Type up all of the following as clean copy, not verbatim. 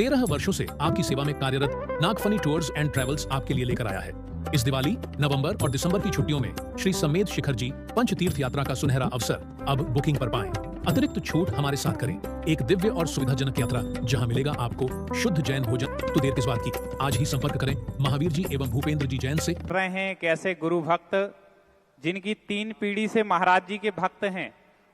13 वर्षों से आपकी सेवा में कार्यरत नागफनी टूर्स एंड ट्रेवल्स आपके लिए लेकर आया है। इस दिवाली, नवंबर और दिसंबर की छुट्टियों में श्री समेत शिखर जी पंचतीर्थ यात्रा का सुनहरा अवसर अब बुकिंग पर पाएं। अतिरिक्त छूट हमारे साथ करें। एक दिव्य और सुविधाजनक यात्रा जहां मिलेगा आपको शुद्ध जैन भोजन। तो देर किस बात की, आज ही संपर्क करें महावीर जी एवं भूपेंद्र जी जैन से। रहे हैं कैसे गुरु भक्त जिनकी 3 पीढ़ी से महाराज जी के भक्त हैं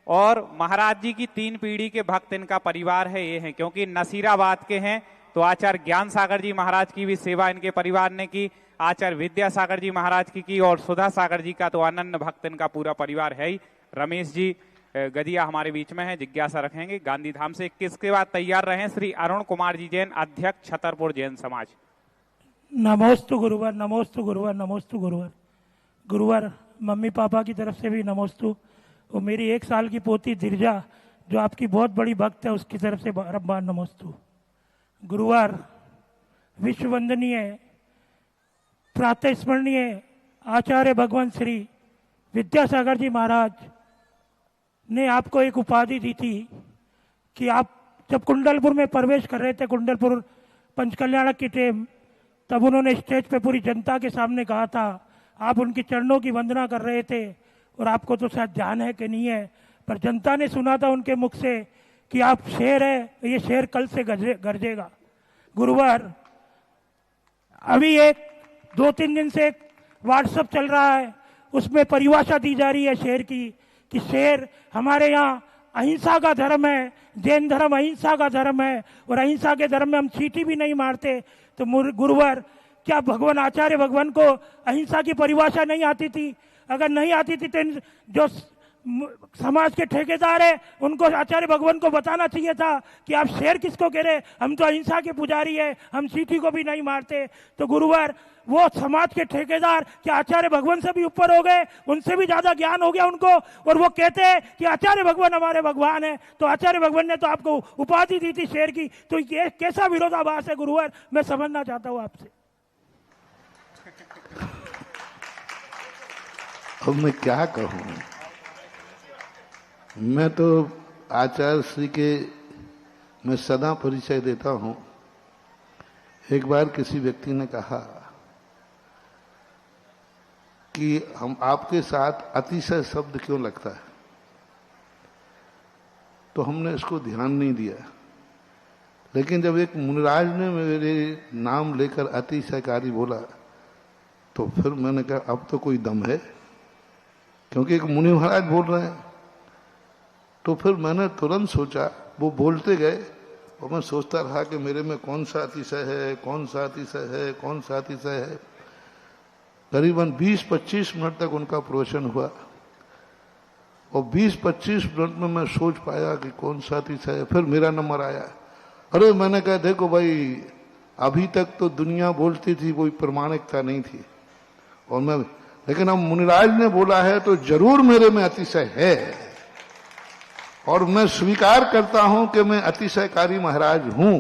और महाराज जी की 3 पीढ़ी के भक्त इनका परिवार है, ये है क्योंकि नसीराबाद के हैं। तो आचार्य ज्ञान सागर जी महाराज की भी सेवा इनके परिवार ने की, आचार्य विद्यासागर जी महाराज की और सुधा सागर जी का तो अनन्य भक्त इनका पूरा परिवार है ही। रमेश जी गदिया हमारे बीच में है, जिज्ञासा रखेंगे गांधी धाम से। 21 के बाद तैयार रहे श्री अरुण कुमार जी जैन, अध्यक्ष छतरपुर जैन समाज। नमोस्तु गुरुवर, नमोस्तु गुरुवर, नमोस्तु गुरुवर। गुरुवर मम्मी पापा की तरफ से भी नमोस्तु। और मेरी 1 साल की पोती दिरजा जो आपकी बहुत बड़ी भक्त है, उसकी तरफ से बार नमोस्तु। गुरुवार विश्व वंदनीय प्रातः स्मरणीय आचार्य भगवान श्री विद्यासागर जी महाराज ने आपको एक उपाधि दी थी कि आप जब कुंडलपुर में प्रवेश कर रहे थे, कुंडलपुर पंचकल्याणक की टीम, तब उन्होंने स्टेज पे पूरी जनता के सामने कहा था, आप उनकी चरणों की वंदना कर रहे थे और आपको तो शायद ध्यान है कि नहीं है, पर जनता ने सुना था उनके मुख से कि आप शेर है, ये शेर कल से गरजेगा। गुरुवार अभी 2-3 दिन से एक व्हाट्सएप चल रहा है, उसमें परिभाषा दी जा रही है शेर की कि शेर हमारे यहाँ अहिंसा का धर्म है, जैन धर्म अहिंसा का धर्म है और अहिंसा के धर्म में हम चींटी भी नहीं मारते। तो गुरुवार क्या भगवान आचार्य भगवान को अहिंसा की परिभाषा नहीं आती थी? अगर नहीं आती थी तो जो समाज के ठेकेदार है उनको आचार्य भगवान को बताना चाहिए था कि आप शेर किसको कह रहे, हम तो अहिंसा के पुजारी है, हम चींटी को भी नहीं मारते। तो गुरुवार वो समाज के ठेकेदार क्या आचार्य भगवान से भी ऊपर हो गए, उनसे भी ज्यादा ज्ञान हो गया उनको, और वो कहते हैं कि आचार्य भगवान हमारे भगवान है। तो आचार्य भगवान ने तो आपको उपाधि दी थी शेर की, तो ये कैसा विरोधाभास है गुरुवार, मैं समझना चाहता हूं आपसे। अब मैं क्या कहूं, मैं तो आचार्य श्री के मैं सदा परिचय देता हूं। एक बार किसी व्यक्ति ने कहा कि हम आपके साथ अतिशय शब्द क्यों लगता है, तो हमने इसको ध्यान नहीं दिया। लेकिन जब एक मुनिराज ने मेरे नाम लेकर अतिशयकारी बोला तो फिर मैंने कहा अब तो कोई दम है, क्योंकि एक मुनि महाराज बोल रहे हैं। तो फिर मैंने तुरंत सोचा, वो बोलते गए और मैं सोचता रहा कि मेरे में कौन सा अतिशय है, कौन सा अतिशय है, कौन सा अतिशय है। करीबन 20-25 मिनट तक उनका प्रवचन हुआ और 20-25 मिनट में मैं सोच पाया कि कौन सा अतिशय है। फिर मेरा नंबर आया। अरे मैंने कहा देखो भाई, अभी तक तो दुनिया बोलती थी, कोई प्रमाणिकता नहीं थी, और मैं, लेकिन अब मुनिराज ने बोला है तो जरूर मेरे में अतिशय है और मैं स्वीकार करता हूं कि मैं अतिशयकारी महाराज हूं।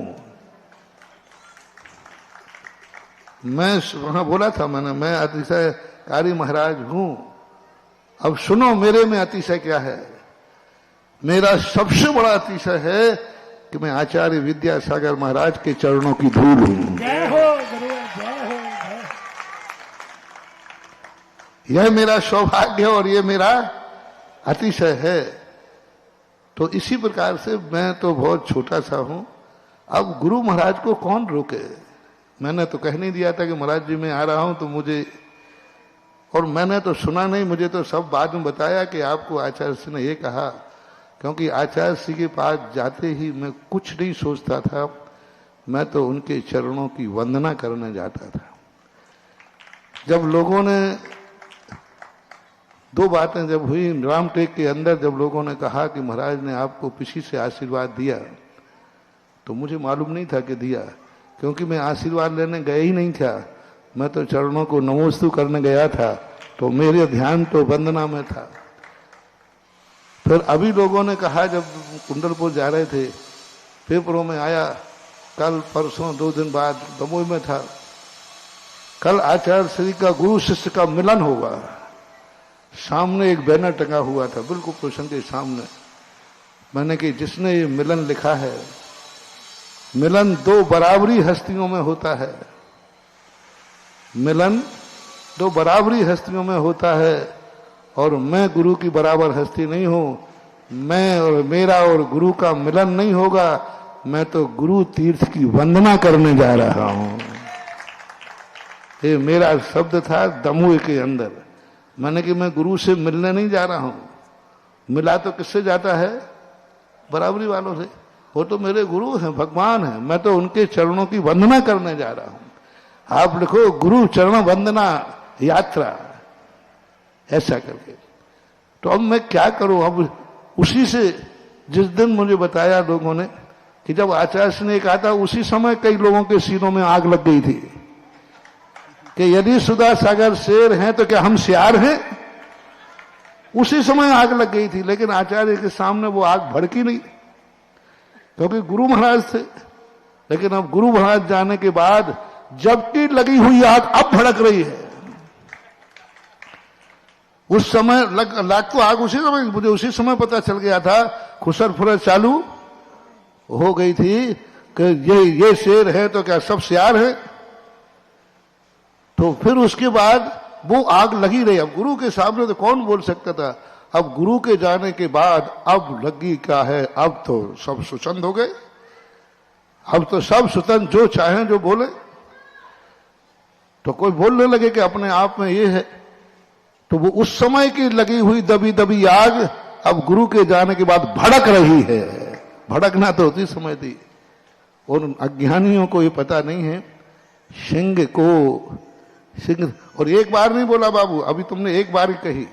मैं वहां बोला था मैंने, मैं अतिशयकारी महाराज हूं। अब सुनो मेरे में अतिशय क्या है। मेरा सबसे बड़ा अतिशय है कि मैं आचार्य विद्यासागर महाराज के चरणों की धूल हूं। जय हो गुरु, जय हो, जय। यह मेरा सौभाग्य और यह मेरा अतिशय है। तो इसी प्रकार से मैं तो बहुत छोटा सा हूं। अब गुरु महाराज को कौन रोके। मैंने तो कह नहीं दिया था कि महाराज जी मैं आ रहा हूं तो मुझे, और मैंने तो सुना नहीं, मुझे तो सब बाद में बताया कि आपको आचार्य श्री ने ये कहा। क्योंकि आचार्य श्री के पास जाते ही मैं कुछ नहीं सोचता था, मैं तो उनके चरणों की वंदना करने जाता था। जब लोगों ने 2 बातें जब हुई रामटेक के अंदर, जब लोगों ने कहा कि महाराज ने आपको किसी से आशीर्वाद दिया, तो मुझे मालूम नहीं था कि दिया, क्योंकि मैं आशीर्वाद लेने गया ही नहीं था। मैं तो चरणों को नमोस्तु करने गया था, तो मेरे ध्यान तो वंदना में था। फिर अभी लोगों ने कहा, जब कुंडलपुर जा रहे थे, पेपरों में आया, कल परसों 2 दिन बाद दमोह में था, कल आचार्य श्री का गुरु शिष्य का मिलन होगा। सामने एक बैनर टंगा हुआ था, बिल्कुल प्रश्न के सामने। मैंने कि जिसने ये मिलन लिखा है, मिलन दो बराबरी हस्तियों में होता है, मिलन दो बराबरी हस्तियों में होता है। और मैं गुरु की बराबर हस्ती नहीं हूं, मैं और मेरा और गुरु का मिलन नहीं होगा, मैं तो गुरु तीर्थ की वंदना करने जा रहा हूं। ये मेरा शब्द था दमोह के अंदर। मैंने कि मैं गुरु से मिलने नहीं जा रहा हूं, मिला तो किससे जाता है? बराबरी वालों से। वो तो मेरे गुरु हैं, भगवान हैं, मैं तो उनके चरणों की वंदना करने जा रहा हूं। आप लिखो गुरु चरण वंदना यात्रा, ऐसा करके। तो अब मैं क्या करूं? अब उसी से जिस दिन मुझे बताया लोगों ने कि जब आचार्य से ने कहा था, उसी समय कई लोगों के सीनों में आग लग गई थी कि यदि सुधा सागर शेर हैं तो क्या हम सियार हैं? उसी समय आग लग गई थी, लेकिन आचार्य के सामने वो आग भड़की नहीं, क्योंकि गुरु महाराज थे। लेकिन अब गुरु महाराज जाने के बाद जबकि लगी हुई आग अब भड़क रही है। उस समय लग तो आग उसी समय, मुझे उसी समय पता चल गया था, खुसर फुसर चालू हो गई थी कि ये शेर है तो क्या सब सियार है? तो फिर उसके बाद वो आग लगी रही। अब गुरु के सामने तो कौन बोल सकता था? अब गुरु के जाने के बाद अब लगी क्या है? अब तो सब सुचंद हो गए, अब तो सब स्वतंत्र जो चाहें जो बोले। तो कोई बोलने लगे कि अपने आप में ये है, तो वो उस समय की लगी हुई दबी दबी आग अब गुरु के जाने के बाद भड़क रही है। भड़कना तो उसी समय थी। और अज्ञानियों को ये पता नहीं है, सिंह और एक बार नहीं बोला बाबू, अभी तुमने एक बार ही कही,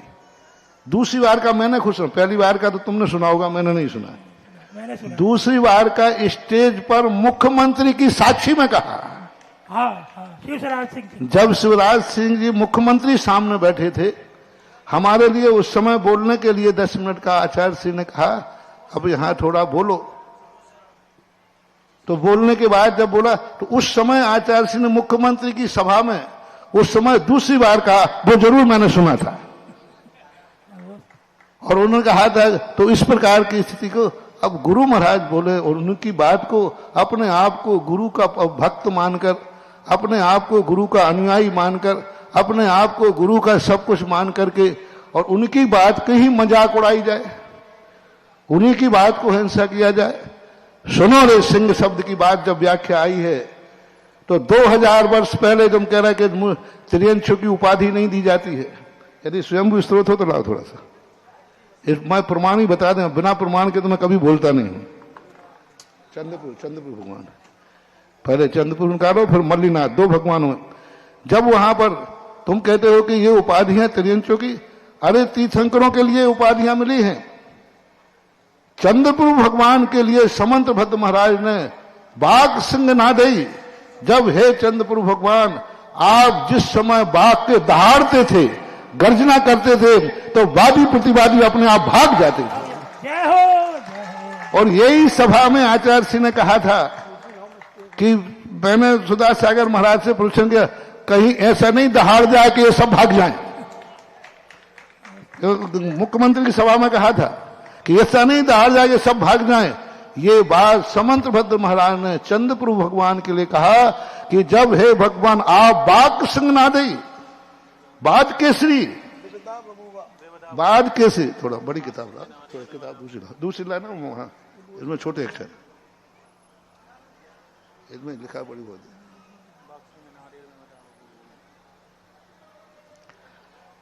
दूसरी बार का मैंने खुद सुना, पहली बार का तो तुमने सुना होगा, मैंने नहीं सुना। दूसरी बार का स्टेज पर मुख्यमंत्री की साक्षी में कहा। शिवराज सिंह जी, जब शिवराज सिंह जी मुख्यमंत्री सामने बैठे थे, हमारे लिए उस समय बोलने के लिए 10 मिनट का आचार्य सिंह ने कहा अब यहां थोड़ा बोलो। तो बोलने के बाद जब बोला तो उस समय आचार्य सिंह ने मुख्यमंत्री की सभा में उस समय दूसरी बार कहा, वो जरूर मैंने सुना था। और उन्होंने कहा था तो इस प्रकार की स्थिति को अब गुरु महाराज बोले और उनकी बात को अपने आप को गुरु का भक्त मानकर, अपने आप को गुरु का अनुयायी मानकर, अपने आप को गुरु का सब कुछ मान करके और उनकी बात की ही मजाक उड़ाई जाए, उन्हीं की बात को हिंसा किया जाए। सुनो रे सिंह शब्द की बात जब व्याख्या आई है तो 2000 वर्ष पहले जब कह रहा है कि त्रियंशु की उपाधि नहीं दी जाती है, यदि स्वयं स्त्रोत हो तो लाओ थोड़ा सा, मैं प्रमाण ही बता दें, बिना प्रमाण के तो मैं कभी बोलता नहीं हूं। चंद्रपुर भगवान, पहले चंद्रपुर निकालो फिर मल्लीनाथ, 2 भगवान हुए। जब वहां पर तुम कहते हो कि ये उपाधियां त्रियंशु की, अरे तीर्थंकरों के लिए उपाधियां मिली हैं। चंद्रपुर भगवान के लिए समंत भद्र महाराज ने बाघ सिंह नादई, जब हे चंद्रपुर भगवान आप जिस समय बाघ के दहाड़ते थे, गर्जना करते थे, तो वादी प्रतिवादी अपने आप भाग जाते थे। जय हो, जय हो। और यही सभा में आचार्य सिंह ने कहा था कि मैंने सुधा सागर महाराज से पूछा कि कहीं ऐसा नहीं दहाड़ जाए कि ये सब भाग जाएं। तो मुख्यमंत्री की सभा में कहा था कि ऐसा नहीं दहाड़ जाए कि सब भाग जाएं। ये बात समंत भद्र महाराज ने चंद्रपुर भगवान के लिए कहा कि जब हे भगवान आप बाघ सिंह नादई, बाद केसरी, बाद केसरी, थोड़ा बड़ी किताब ला, थोड़ा किताब दूसरी ला ना, वहां इसमें छोटे अक्षर, इसमें लिखा बड़ी बहुत है।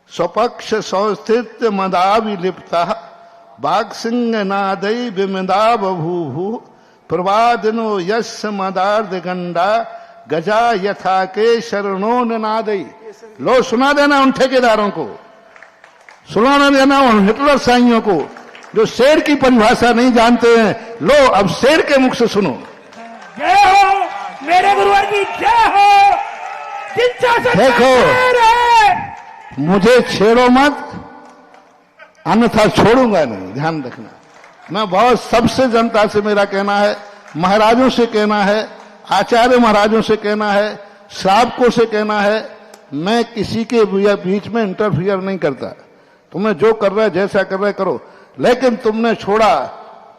स्वपक्ष सौस्थित मदाविलिप्ता बाघ सिंह नादई विमदा बभूभु प्रवादिनो यश मदार्ध गंडा गजा यथा के शरणों नादई। लो सुना देना उन ठेकेदारों को, सुना देना उन हिटलर साइयों को जो शेर की परिभाषा नहीं जानते हैं। लो अब शेर के मुख से सुनो। जय हो मेरे गुरुवर की जय हो। देखो मुझे छेड़ो मत, अन्यथा छोड़ूंगा नहीं, ध्यान रखना। मैं बहुत सबसे जनता से मेरा कहना है, महाराजों से कहना है, आचार्य महाराजों से कहना है, श्रावकों से कहना है, मैं किसी के बीच में इंटरफियर नहीं करता। तुम्हें जो कर रहा है जैसा कर रहा है करो, लेकिन तुमने छोड़ा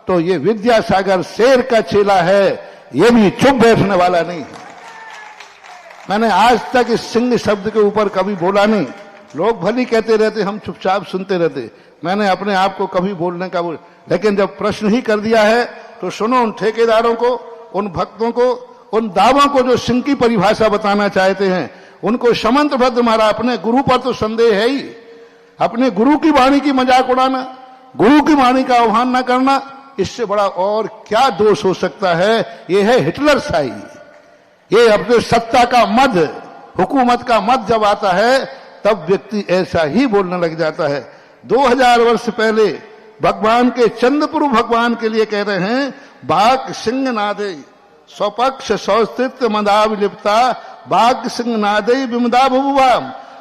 तो ये विद्यासागर शेर का चेला है, ये भी चुप बैठने वाला नहीं है। मैंने आज तक इस सिंह शब्द के ऊपर कभी बोला नहीं। लोग भली कहते रहते, हम चुपचाप सुनते रहते। मैंने अपने आप को कभी बोलने का लेकिन जब प्रश्न ही कर दिया है तो सुनो, उन ठेकेदारों को, उन भक्तों को, उन दावों को जो सिंह की परिभाषा बताना चाहते हैं, उनको समंत्रभद्र महाराज, अपने गुरु पर तो संदेह है ही, अपने गुरु की वाणी की मजाक उड़ाना, गुरु की वाणी का आह्वान न करना, इससे बड़ा और क्या दोष हो सकता है। ये है हिटलर शाही। ये अपने सत्ता का मद, हुकूमत का मद जब आता है तब व्यक्ति ऐसा ही बोलने लग जाता है। 2000 वर्ष पहले भगवान के चंद्रपुर भगवान के लिए कह रहे हैं, बाघ सिंह नादे स्वपक्ष सौस्तित्व मदा विलिप्ता, बाघ सिंह नादे विमदा बबुआ।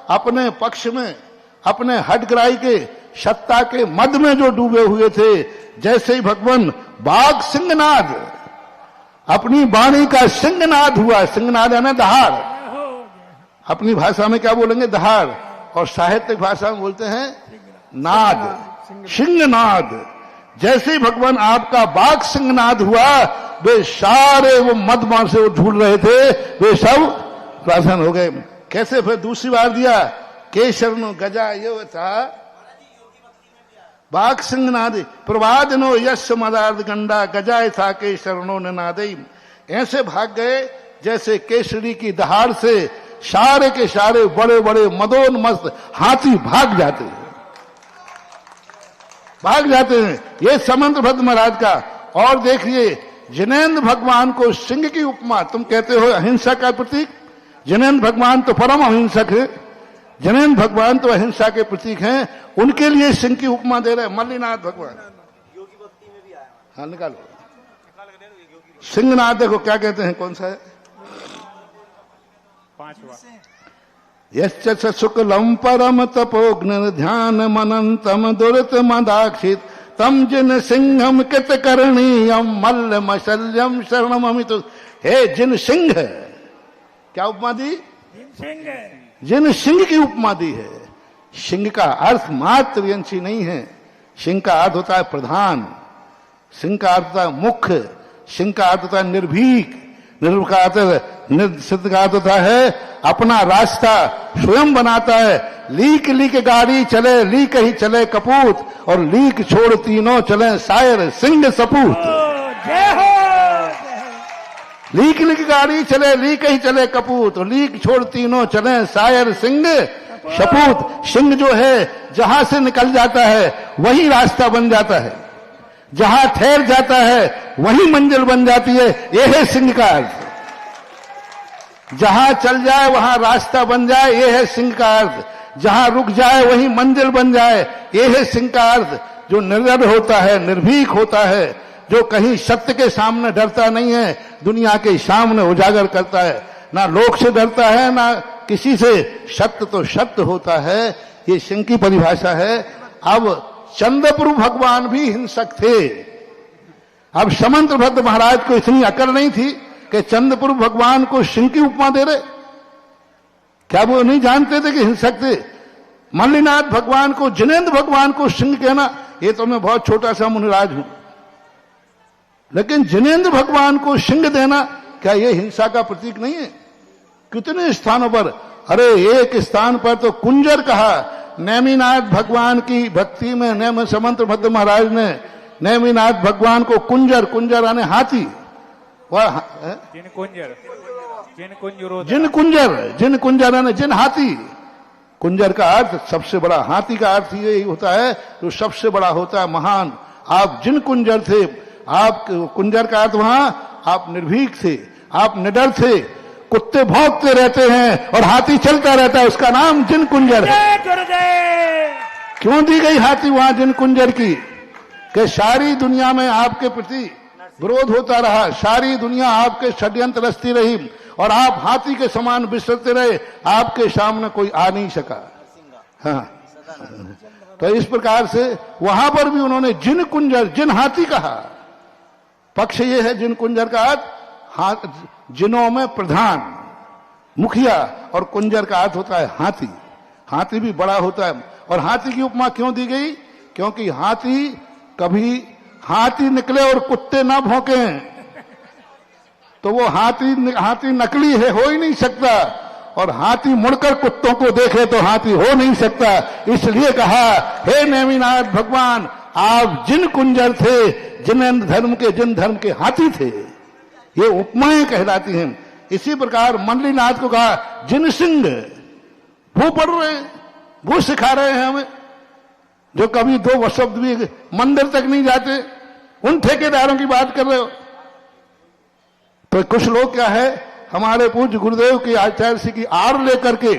अपने पक्ष में, अपने हटग्राही के सत्ता के मद में जो डूबे हुए थे, जैसे ही भगवान बाघ सिंहनाद, अपनी वाणी का सिंहनाद हुआ। सिंहनाद है ना दहाड़, अपनी भाषा में क्या बोलेंगे, दहाड़, और साहित्यिक भाषा में बोलते हैं नाद, सिंहनाद। जैसे ही भगवान आपका बाघ सिंहनाद हुआ, वे सारे वो मदमार से वो झूल रहे थे, वे सब प्रसन्न हो गए। कैसे फिर दूसरी बार दिया, केशरनो गजा ये था बाघ सिंहनाद प्रवादनो यश मदार्थ गंडा गजाए था केशरनो नादई। ऐसे भाग गए जैसे केसरी की दहाड़ से सारे के सारे बड़े बड़े मदोन्मस्त हाथी भाग जाते हैं, भाग जाते हैं। ये समंत्रभद्र महाराज का। और देखिए, जिनेन्द्र भगवान को सिंह की उपमा, तुम कहते हो अहिंसा का प्रतीक, जिनेन्द्र भगवान तो परम अहिंसक है, जिनेन्द्र भगवान तो अहिंसा के प्रतीक हैं, उनके लिए सिंह की उपमा दे रहे हैं मल्लीनाथ भगवान। हाँ निकालो, सिंहनाथ देखो क्या कहते हैं, कौन सा है, यश्च शुक्लम परम तपोग्न ध्यान मनंतम दुरित मदाक्षित तम जिन सिंहम कृत करणीयम मल्ल मशल्यम शरणम अमित। हे जिन सिंह, क्या उपमा दी, जिन सिंह की उपमा दी है। सिंह का अर्थ मात्र यंशी नहीं है, सिंह का अर्थ होता है प्रधान, सिंह का अर्थ होता है मुख्य, सिंह का अर्थ होता है निर्भीक, निर्भ का अर्थ, सिद्ध का अर्थ होता है अपना रास्ता स्वयं बनाता है। लीक लीक गाड़ी चले, लीक ही चले कपूत, और लीक छोड़ तीनों चले शायर सिंह सपूत। जय हो। लीक लीक गाड़ी चले, लीक ही चले कपूत, और लीक छोड़ तीनों चले शायर सिंह सपूत। सिंह जो है जहां से निकल जाता है वही रास्ता बन जाता है, जहां ठहर जाता है वही मंजिल बन जाती है। यह है सिंह का अर्थ। जहां चल जाए वहां रास्ता बन जाए, यह है सिंह का अर्थ। जहां रुक जाए वही मंजिल बन जाए, यह है सिंह का अर्थ। जो निर्डर होता है, निर्भीक होता है, जो कहीं सत्य के सामने डरता नहीं है, दुनिया के सामने उजागर करता है, ना लोक से डरता है ना किसी से, सत्य तो सत्य होता है। ये सिंह की परिभाषा है। अब चंद्रपुर भगवान भी हिंसक थे। अब समंत्रभद्र महाराज को इतनी अकल नहीं थी कि चंद्रपुर भगवान को सिंह की उपमा दे रहे। क्या वो नहीं जानते थे कि हिंसक थे? मल्लीनाथ भगवान को, जिनेन्द्र भगवान को सिंह कहना, ये तो मैं बहुत छोटा सा मुनिराज हूं, लेकिन जिनेन्द्र भगवान को सिंह देना, क्या ये हिंसा का प्रतीक नहीं है? कितने स्थानों पर, अरे एक स्थान पर तो कुंजर कहा। नेमिनाथ भगवान की भक्ति में नेम समंत्रभद्र महाराज ने नेमिनाथ भगवान को कुंजर, कुंजर यानी हाथी, जिन कुंजर, जिन कुंजर यानी जिन हाथी। कुंजर का अर्थ सबसे बड़ा, हाथी का अर्थ यही होता है जो सबसे बड़ा होता है, महान। आप जिन कुंजर थे, आप कुंजर का अर्थ वहां आप निर्भीक थे, आप निडर थे। कुत्ते भौंकते रहते हैं और हाथी चलता रहता है, उसका नाम जिन कुंजर है। क्यों दी गई हाथी वहां जिन कुंजर की? कि सारी दुनिया में आपके प्रति विरोध होता रहा, सारी दुनिया आपके षड्यंत्र रचती रही और आप हाथी के समान विचरते रहे, आपके सामने कोई आ नहीं सका। हाँ, तो इस प्रकार से वहां पर भी उन्होंने जिन कुंजर, जिन हाथी कहा। पक्ष ये है जिन कुंजर का अर्थ जिनों में प्रधान, मुखिया, और कुंजर का अर्थ होता है हाथी। हाथी भी बड़ा होता है। और हाथी की उपमा क्यों दी गई? क्योंकि हाथी कभी हाथी निकले और कुत्ते ना भौंके। तो वो हाथी नकली है, हो ही नहीं सकता। और हाथी मुड़कर कुत्तों को देखे तो हाथी हो नहीं सकता। इसलिए कहा, हे नेमिनाथ भगवान, आप जिन कुंजर थे, जिन धर्म के हाथी थे। ये उपमाएं कहलाती हैं। इसी प्रकार मंडलीनाथ को कहा, जिन सिंह, वो पढ़ रहे हैं, वो सिखा रहे हैं हमें, जो कभी 2 शब्द भी मंदिर तक नहीं जाते, उन ठेकेदारों की बात कर रहे हो। तो कुछ लोग क्या है, हमारे पूज्य गुरुदेव की आचार्य श्री की आड़ लेकर के,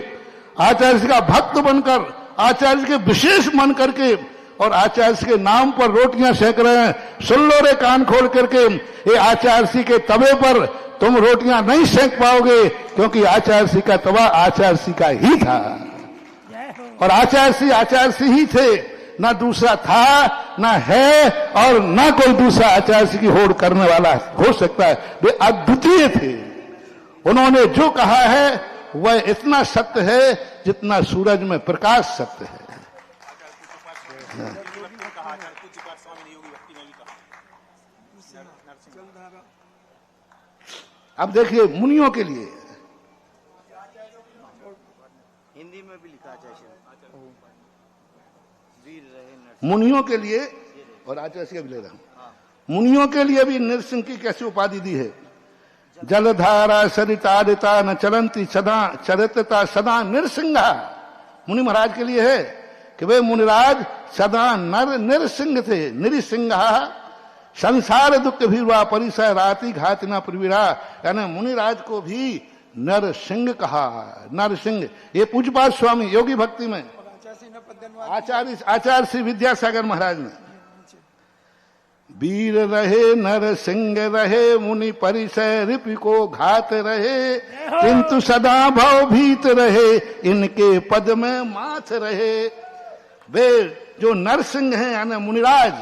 आचार्य श्री का भक्त बनकर, आचार्य श्री के विशेष मन करके, और आचार्य श्री के नाम पर रोटियां सेक रहे हैं। सुन लो रे कान खोल करके, ये आचार्य श्री के तवे पर तुम रोटियां नहीं सेक पाओगे, क्योंकि आचार्य श्री का तवा आचार्य श्री का ही था, और आचार्य श्री ही थे, ना दूसरा था, ना है, और ना कोई दूसरा आचार्य श्री की होड़ करने वाला हो सकता है। वे अद्वितीय थे। उन्होंने जो कहा है वह इतना सत्य है जितना सूरज में प्रकाश सत्य है। अब देखिए, मुनियों के लिए हिंदी में भी लिखा है, मुनियों के लिए, और आचार्य से भी ले रहा हूं, मुनियों के लिए भी नरसिंह की कैसी उपाधि दी है। जलधारा सरितारिता न चलंती सदा चरितता सदा नरसिंहा। मुनि महाराज के लिए है कि वे मुनिराज सदा नरसिंह थे। निरसिंहा संसार दुख भीरवा परिसर राति घात न प्रवीरा। यानी मुनिराज को भी नरसिंह कहा। नरसिंह, ये पूज्यपाद स्वामी योगी भक्ति में आचार्य श्री विद्यासागर महाराज ने, वीर रहे नर सिंह रहे, मुनि परिसर रिपि को घात रहे, किंतु सदा भव भीत रहे, इनके पद में माथ रहे। वे जो नरसिंह हैं यानी मुनिराज,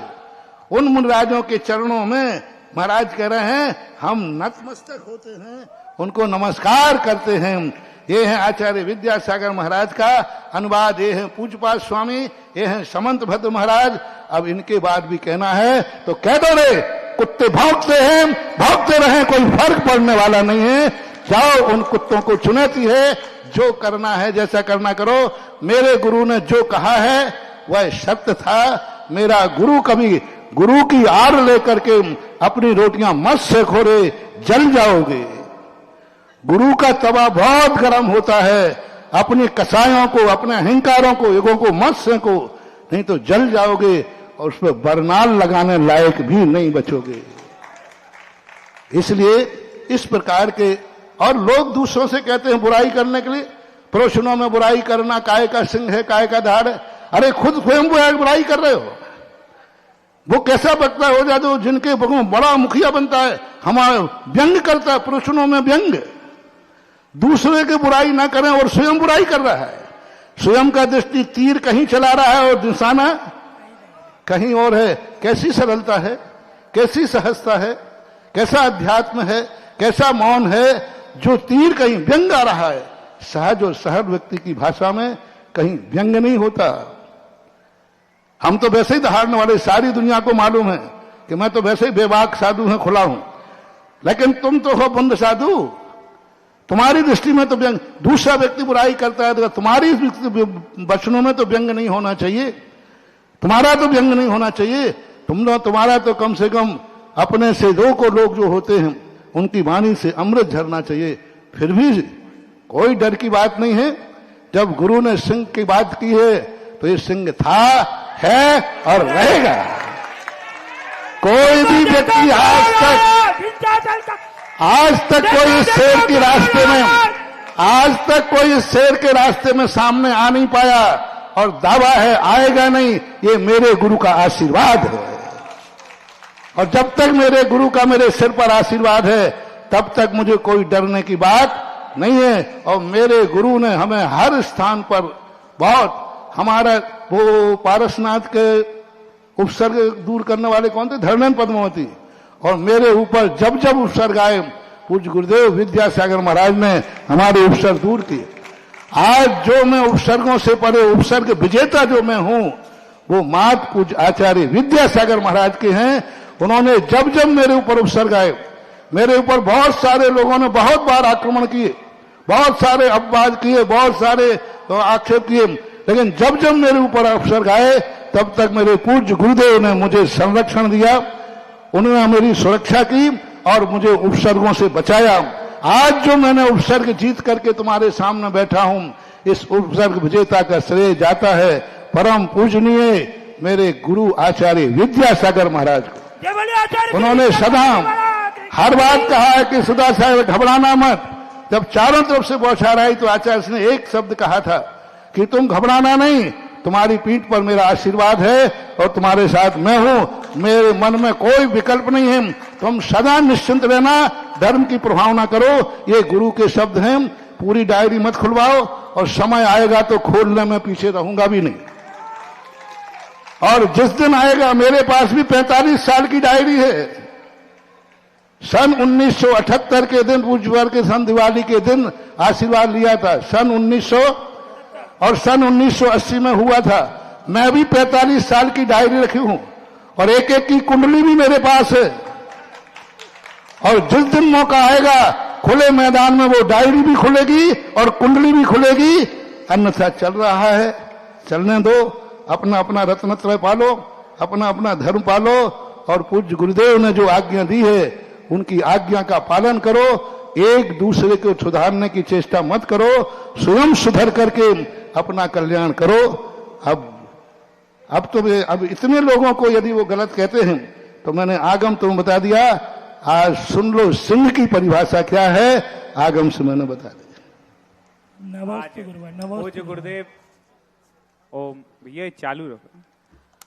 उन मुनिराजों के चरणों में महाराज कह रहे हैं हम नतमस्तक होते हैं, उनको नमस्कार करते हैं। ये है आचार्य विद्यासागर महाराज का अनुवाद। ये है पूज्यपाद स्वामी, ये है समंत भद्र महाराज। अब इनके बाद भी कहना है तो कह दो रे, कुत्ते भौंकते हैं, भौंकते रहे, कोई फर्क पड़ने वाला नहीं है। जाओ, उन कुत्तों को चुनौती है, जो करना है जैसा करना करो। मेरे गुरु ने जो कहा है वह सत्य था। मेरा गुरु कभी गुरु की आड़ लेकर के अपनी रोटियां मत सेको रे, जल जाओगे। गुरु का तवा बहुत गर्म होता है। अपने कसायों को, अपने अहंकारों को, ईगो को मत सेको, नहीं तो जल जाओगे और उस पर बरनाल लगाने लायक भी नहीं बचोगे। इसलिए इस प्रकार के, और लोग दूसरों से कहते हैं बुराई करने के लिए, पड़ोसियों में बुराई करना काय का सिंह है, काय का धाड़ है। अरे खुद स्वयं बुराई कर रहे हो। वो कैसा वक्ता हो जाए जो जिनके बड़ा मुखिया बनता है, हमारा व्यंग करता है, पड़ोसियों में व्यंग, दूसरे की बुराई ना करें और स्वयं बुराई कर रहा है। स्वयं का दृष्टि तीर कहीं चला रहा है और निशाना कहीं और है। कैसी सरलता है, कैसी सहजता है, कैसा अध्यात्म है, कैसा मौन है, जो तीर कहीं व्यंग आ रहा है। सहज और सहज व्यक्ति की भाषा में कहीं व्यंग नहीं होता। हम तो वैसे ही दहाड़ने वाले, सारी दुनिया को मालूम है कि मैं तो वैसे ही बेबाक साधु हूं, खुला हूं, लेकिन तुम तो हो बंद साधु। तुम्हारी दृष्टि में तो व्यंग, दूसरा व्यक्ति बुराई करता है तो तुम्हारी वचनों में तो व्यंग नहीं होना चाहिए, तुम्हारा तो व्यंग नहीं होना चाहिए। तुम्हारा तो कम से कम अपने से दो को लोग जो होते हैं उनकी वाणी से अमृत झरना चाहिए। फिर भी कोई डर की बात नहीं है। जब गुरु ने सिंह की बात की है तो ये सिंह था, है और रहेगा। कोई भी व्यक्ति आज तक कोई शेर के रास्ते में, आज तक कोई शेर के रास्ते में सामने आ नहीं पाया, और दावा है आएगा नहीं। ये मेरे गुरु का आशीर्वाद है, और जब तक मेरे गुरु का मेरे सिर पर आशीर्वाद है तब तक मुझे कोई डरने की बात नहीं है। और मेरे गुरु ने हमें हर स्थान पर बहुत, हमारा वो पारसनाथ के उपसर्ग दूर करने वाले कौन थे, धर्मेंद्र पद्मावती, और मेरे ऊपर जब जब उपसर्ग आए पूज्य गुरुदेव विद्यासागर महाराज ने हमारे उपसर्ग दूर किए। आज जो मैं उपसर्गों से परे उपसर्ग विजेता जो मैं हूं, वो मात पूज्य आचार्य विद्यासागर महाराज के हैं। उन्होंने जब जब मेरे ऊपर उपसर्ग आए मेरे ऊपर बहुत सारे लोगों ने बहुत बार आक्रमण किए, बहुत सारे अपवाद किए, बहुत सारे आक्षेप किए, लेकिन जब जब मेरे ऊपर अवसर आए तब तक मेरे पूज्य गुरुदेव ने मुझे संरक्षण दिया, उन्होंने मेरी सुरक्षा की और मुझे उपसर्गों से बचाया। आज जो मैंने उपसर्ग जीत करके तुम्हारे सामने बैठा हूं, इस उपसर्ग विजेता का श्रेय जाता है परम पूजनीय मेरे गुरु आचार्य विद्यासागर महाराज को। उन्होंने सदा हर बात कहा है कि सुधा साहब घबराना मत। जब चारों तरफ से बौछार आई तो आचार्य ने एक शब्द कहा था कि तुम घबराना नहीं, तुम्हारी पीठ पर मेरा आशीर्वाद है और तुम्हारे साथ मैं हूं, मेरे मन में कोई विकल्प नहीं है, तुम सदा निश्चिंत रहना, धर्म की प्रभावना करो। ये गुरु के शब्द हैं। पूरी डायरी मत खुलवाओ और समय आएगा तो खोलने में पीछे रहूंगा भी नहीं। और जिस दिन आएगा, मेरे पास भी 45 साल की डायरी है। सन 1978 के दिन पूज्यवर के सन दिवाली के दिन आशीर्वाद लिया था, सन 1900 और सन 1980 में हुआ था। मैं भी 45 साल की डायरी रखी हूं और एक एक की कुंडली भी मेरे पास है। और जिस दिन मौका आएगा खुले मैदान में वो डायरी भी खुलेगी और कुंडली भी खुलेगी। अन्यथा चल रहा है, चलने दो, अपना अपना रत्नत्रय पालो, अपना अपना धर्म पालो और पूज्य गुरुदेव ने जो आज्ञा दी है उनकी आज्ञा का पालन करो। एक दूसरे को सुधारने की चेष्टा मत करो, स्वयं सुधर करके अपना कल्याण करो। अब इतने लोगों को यदि वो गलत कहते हैं तो मैंने आगम तुम्हें बता दिया। आज सुन लो सिंह की परिभाषा क्या है, आगम से मैंने बता दिया। नमस्ते गुरुवार, नमस्ते गुरुदेव। ओम ये चालू रखो।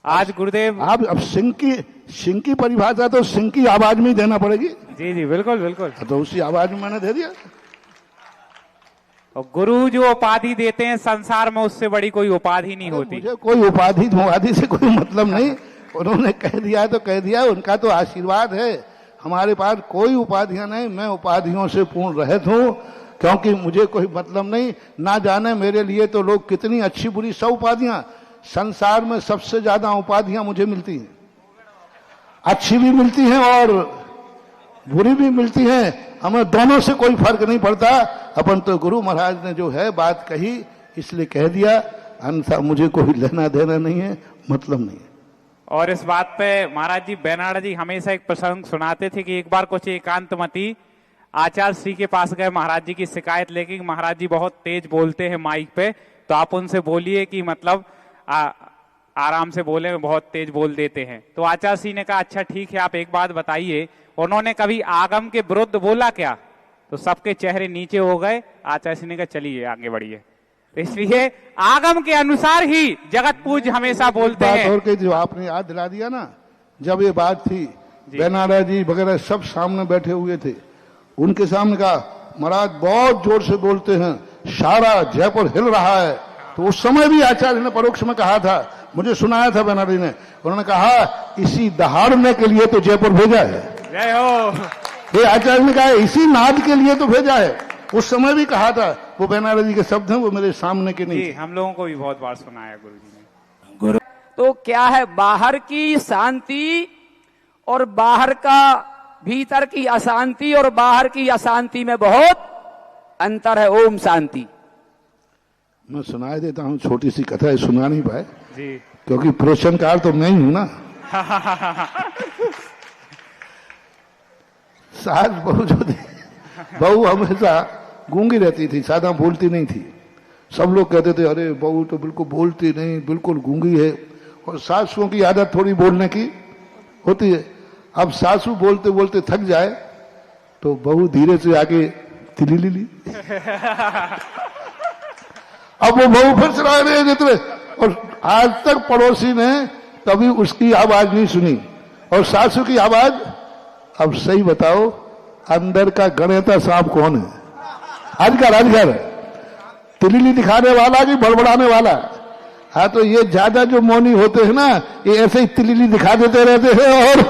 आज गुरुदेव अब सिंह की परिभाषा तो सिंह की आवाज में ही देना पड़ेगी। जी जी बिल्कुल बिल्कुल। तो उसी आवाज में मैंने दे दिया। और गुरु जो उपाधि देते हैं संसार में, उससे बड़ी कोई उपाधि नहीं होती। मुझे कोई उपाधि से कोई मतलब नहीं। उन्होंने कह दिया तो कह दिया, उनका तो आशीर्वाद है। हमारे पास कोई उपाधियां नहीं, मैं उपाधियों से पूर्ण रहित हूं, क्योंकि मुझे कोई मतलब नहीं। ना जाने मेरे लिए तो लोग कितनी अच्छी बुरी सब उपाधियां, संसार में सबसे ज्यादा उपाधियां मुझे मिलती हैं, अच्छी भी मिलती हैं और बुरी भी मिलती हैं। हमें दोनों से कोई फर्क नहीं पड़ता। अपन तो गुरु महाराज ने जो है बात कही इसलिए कह दिया, अन्यथा मुझे कोई लेना देना नहीं है, मतलब नहीं है। और इस बात पे महाराज जी बेनाड़ जी हमेशा एक प्रसंग सुनाते थे कि एक बार कुछ एकांतमती आचार्य श्री के पास गए महाराज जी की शिकायत लेके, महाराज जी बहुत तेज बोलते हैं माइक पे, तो आप उनसे बोलिए कि मतलब आराम से बोले, बहुत तेज बोल देते हैं। तो आचार्य श्री ने कहा अच्छा ठीक है, आप एक बात बताइए, उन्होंने कभी आगम के विरुद्ध बोला क्या? तो सबके चेहरे नीचे हो गए। आचार्य श्री ने कहा चलिए आगे बढ़िए। तो इसलिए आगम के अनुसार ही जगत पूज्य हमेशा बोलते हैं। और के जो आपने याद दिला दिया ना, जब ये बात थी, बेनारा जी वगैरह सब सामने बैठे हुए थे, उनके सामने कहा महाराज बहुत जोर से बोलते हैं, सारा जयपुर हिल रहा है। तो उस समय भी आचार्य ने परोक्ष में कहा था, मुझे सुनाया था बेनारा जी ने, उन्होंने कहा इसी दहाड़ने के लिए तो जयपुर भेजा है। जय हो। ये आचार्य ने कहा इसी नाद के लिए तो भेजा है। उस समय भी कहा था। वो बेनारा जी के शब्द हैं, वो मेरे सामने के नहीं। हम लोगों को भी बहुत बार सुनाया गुरु जी ने। तो क्या है, बाहर की शांति और बाहर का भीतर की अशांति और बाहर की अशांति में बहुत अंतर है। ओम शांति। मैं सुनाई देता हूँ, छोटी सी कथा है, सुना नहीं पाए जी, क्योंकि प्रेषणकार तो मैं ही हूं ना। सास बहू जो थी, बहू हमेशा गूंगी रहती थी, ज्यादा बोलती नहीं थी। सब लोग कहते थे अरे बहू तो बिल्कुल बोलती नहीं, बिल्कुल गूंगी है। और सासुओं की आदत थोड़ी बोलने की होती है। अब सासू बोलते बोलते थक जाए तो बहू धीरे से आके तिली ली। अब वो बहू फिर चला रहे जितने, और आज तक पड़ोसी ने कभी उसकी आवाज नहीं सुनी। और सासू की आवाज, अब सही बताओ अंदर का गणेता सांप कौन है? अजगर तिली दिखाने वाला कि बड़बड़ाने वाला? हाँ, तो ये ज्यादा जो मौनी होते हैं ना, ये ऐसे ही तिली दिखा देते रहते हैं और